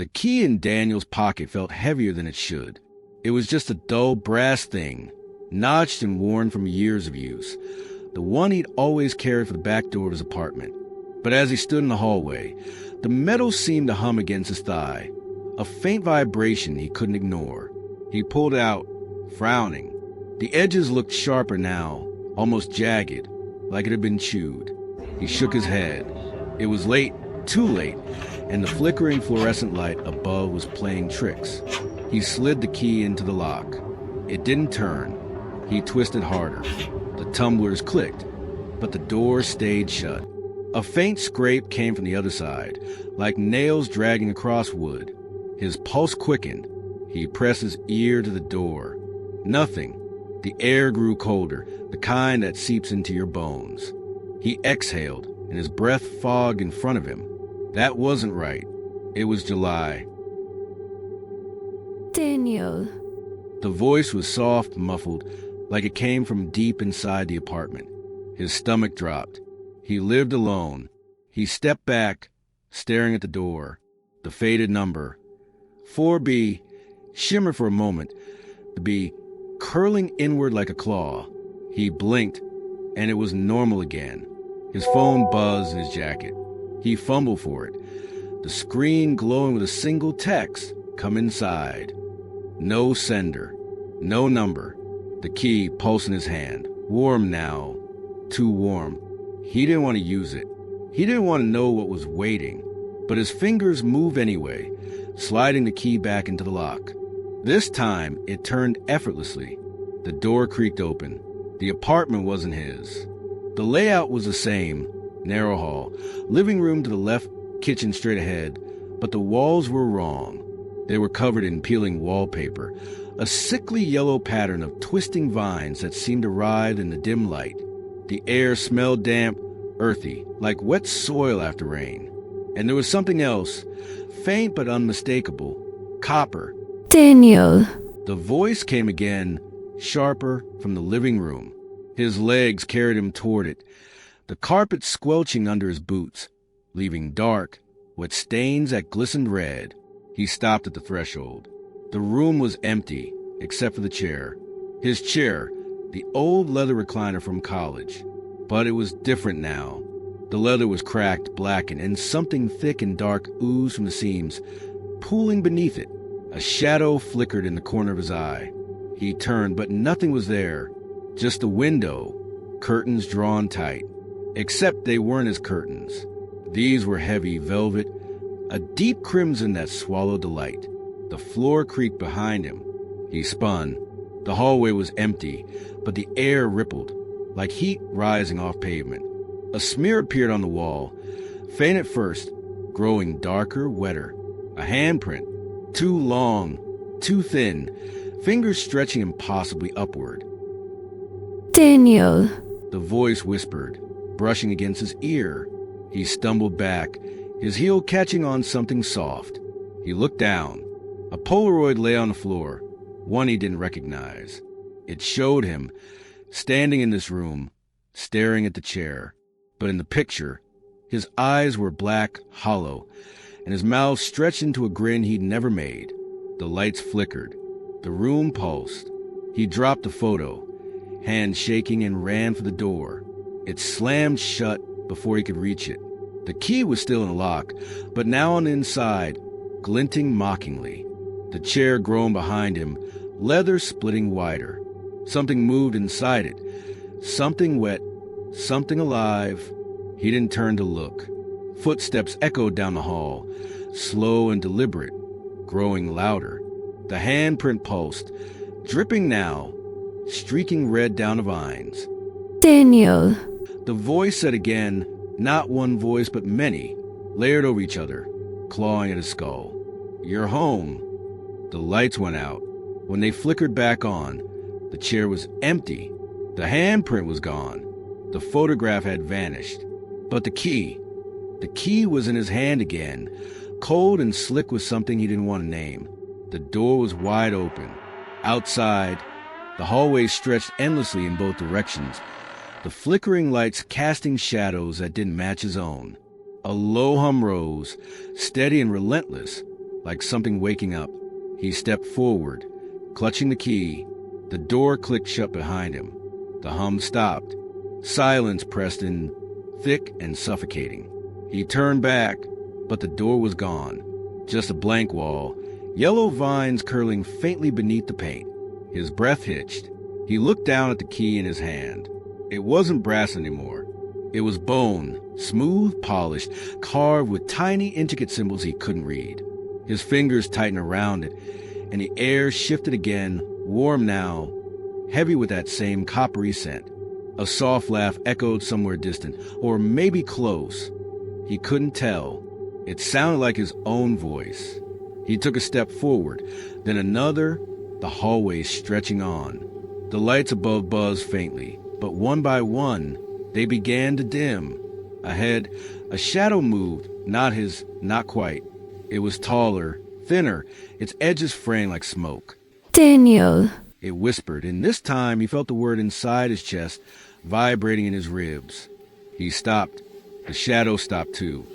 The key in Daniel's pocket felt heavier than it should. It was just a dull brass thing, notched and worn from years of use, the one he'd always carried for the back door of his apartment. But as he stood in the hallway, the metal seemed to hum against his thigh, a faint vibration he couldn't ignore. He pulled it out, frowning. The edges looked sharper now, almost jagged, like it had been chewed. He shook his head. It was late, too late, and the flickering fluorescent light above was playing tricks. He slid the key into the lock. It didn't turn. He twisted harder. The tumblers clicked, but the door stayed shut. A faint scrape came from the other side, like nails dragging across wood. His pulse quickened. He pressed his ear to the door. Nothing. The air grew colder, the kind that seeps into your bones. He exhaled, and his breath fogged in front of him. That wasn't right. It was July. Daniel. The voice was soft, muffled, like it came from deep inside the apartment. His stomach dropped. He lived alone. He stepped back, staring at the door. The faded number. 4B shimmered for a moment, the B curling inward like a claw. He blinked, and it was normal again. His phone buzzed in his jacket. He fumbled for it, the screen glowing with a single text, "Come inside." No sender, no number. The key pulsed in his hand, warm now, too warm. He didn't want to use it. He didn't want to know what was waiting, but his fingers moved anyway, sliding the key back into the lock. This time, it turned effortlessly. The door creaked open. The apartment wasn't his. The layout was the same, narrow hall, living room to the left, kitchen straight ahead, but the walls were wrong. They were covered in peeling wallpaper, a sickly yellow pattern of twisting vines that seemed to writhe in the dim light. The air smelled damp, earthy, like wet soil after rain. And there was something else, faint but unmistakable, copper. Daniel. The voice came again, sharper, from the living room. His legs carried him toward it, the carpet squelching under his boots, leaving dark, wet stains that glistened red. He stopped at the threshold. The room was empty, except for the chair. His chair, the old leather recliner from college. But it was different now. The leather was cracked, blackened, and something thick and dark oozed from the seams, pooling beneath it. A shadow flickered in the corner of his eye. He turned, but nothing was there. Just a window, curtains drawn tight. Except they weren't his curtains. These were heavy velvet, a deep crimson that swallowed the light. The floor creaked behind him. He spun. The hallway was empty, but the air rippled, like heat rising off pavement. A smear appeared on the wall, faint at first, growing darker, wetter. A handprint, too long, too thin, fingers stretching impossibly upward. Daniel. The voice whispered, brushing against his ear. He stumbled back, his heel catching on something soft. He looked down. A Polaroid lay on the floor, one he didn't recognize. It showed him, standing in this room, staring at the chair. But in the picture, his eyes were black, hollow, and his mouth stretched into a grin he'd never made. The lights flickered. The room pulsed. He dropped the photo, hand shaking, and ran for the door. It slammed shut before he could reach it. The key was still in the lock, but now on the inside, glinting mockingly. The chair groaned behind him, leather splitting wider. Something moved inside it. Something wet, something alive. He didn't turn to look. Footsteps echoed down the hall, slow and deliberate, growing louder. The handprint pulsed, dripping now, streaking red down the vines. Daniel. The voice said again, not one voice but many, layered over each other, clawing at his skull. "You're home." The lights went out. When they flickered back on, the chair was empty. The handprint was gone. The photograph had vanished. But the key was in his hand again, cold and slick with something he didn't want to name. The door was wide open. Outside, the hallway stretched endlessly in both directions, the flickering lights casting shadows that didn't match his own. A low hum rose, steady and relentless, like something waking up. He stepped forward, clutching the key. The door clicked shut behind him. The hum stopped. Silence pressed in, thick and suffocating. He turned back, but the door was gone. Just a blank wall, yellow vines curling faintly beneath the paint. His breath hitched. He looked down at the key in his hand. It wasn't brass anymore. It was bone, smooth, polished, carved with tiny, intricate symbols he couldn't read. His fingers tightened around it, and the air shifted again, warm now, heavy with that same coppery scent. A soft laugh echoed somewhere distant, or maybe close. He couldn't tell. It sounded like his own voice. He took a step forward, then another, the hallway stretching on. The lights above buzzed faintly, but one by one, they began to dim. Ahead, a shadow moved, not quite. It was taller, thinner, its edges fraying like smoke. Daniel. It whispered, and this time he felt the word inside his chest, vibrating in his ribs. He stopped. The shadow stopped too.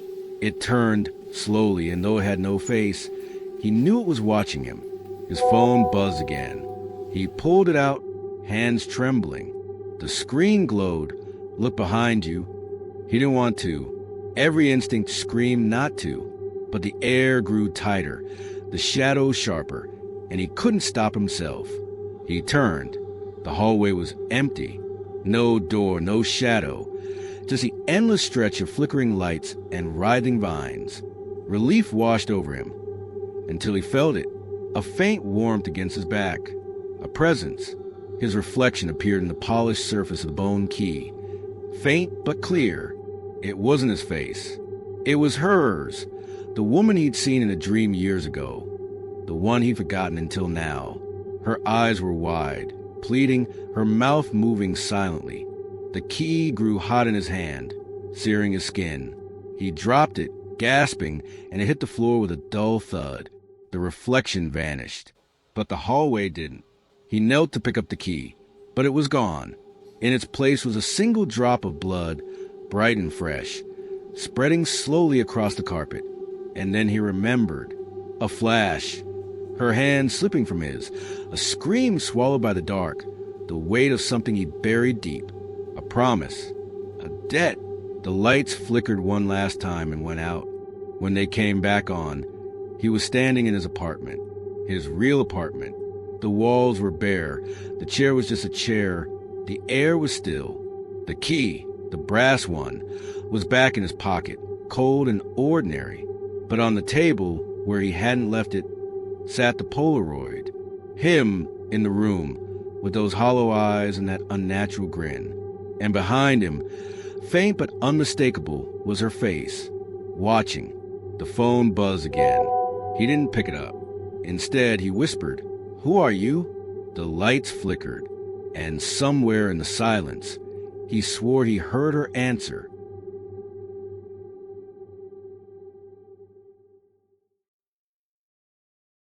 It turned slowly, and though it had no face, he knew it was watching him. His phone buzzed again. He pulled it out, hands trembling. The screen glowed. Look behind you. He didn't want to. Every instinct screamed not to. But the air grew tighter, the shadows sharper, and he couldn't stop himself. He turned. The hallway was empty. No door, no shadow. Just the endless stretch of flickering lights and writhing vines. Relief washed over him, until he felt it, a faint warmth against his back, a presence. His reflection appeared in the polished surface of the bone key. Faint but clear. It wasn't his face. It was hers, the woman he'd seen in a dream years ago, the one he'd forgotten until now. Her eyes were wide, pleading, her mouth moving silently. The key grew hot in his hand, searing his skin. He dropped it, gasping, and it hit the floor with a dull thud. The reflection vanished, but the hallway didn't. He knelt to pick up the key, but it was gone. In its place was a single drop of blood, bright and fresh, spreading slowly across the carpet. And then he remembered. A flash. Her hand slipping from his. A scream swallowed by the dark. The weight of something he'd buried deep. A promise. A debt. The lights flickered one last time and went out. When they came back on, he was standing in his apartment. His real apartment. The walls were bare. The chair was just a chair. The air was still. The key, the brass one, was back in his pocket, cold and ordinary. But on the table, where he hadn't left it, sat the Polaroid. Him in the room, with those hollow eyes and that unnatural grin. And behind him, faint but unmistakable, was her face, watching. The phone buzzed again. He didn't pick it up. Instead, he whispered, "Who are you?" The lights flickered, and somewhere in the silence, he swore he heard her answer,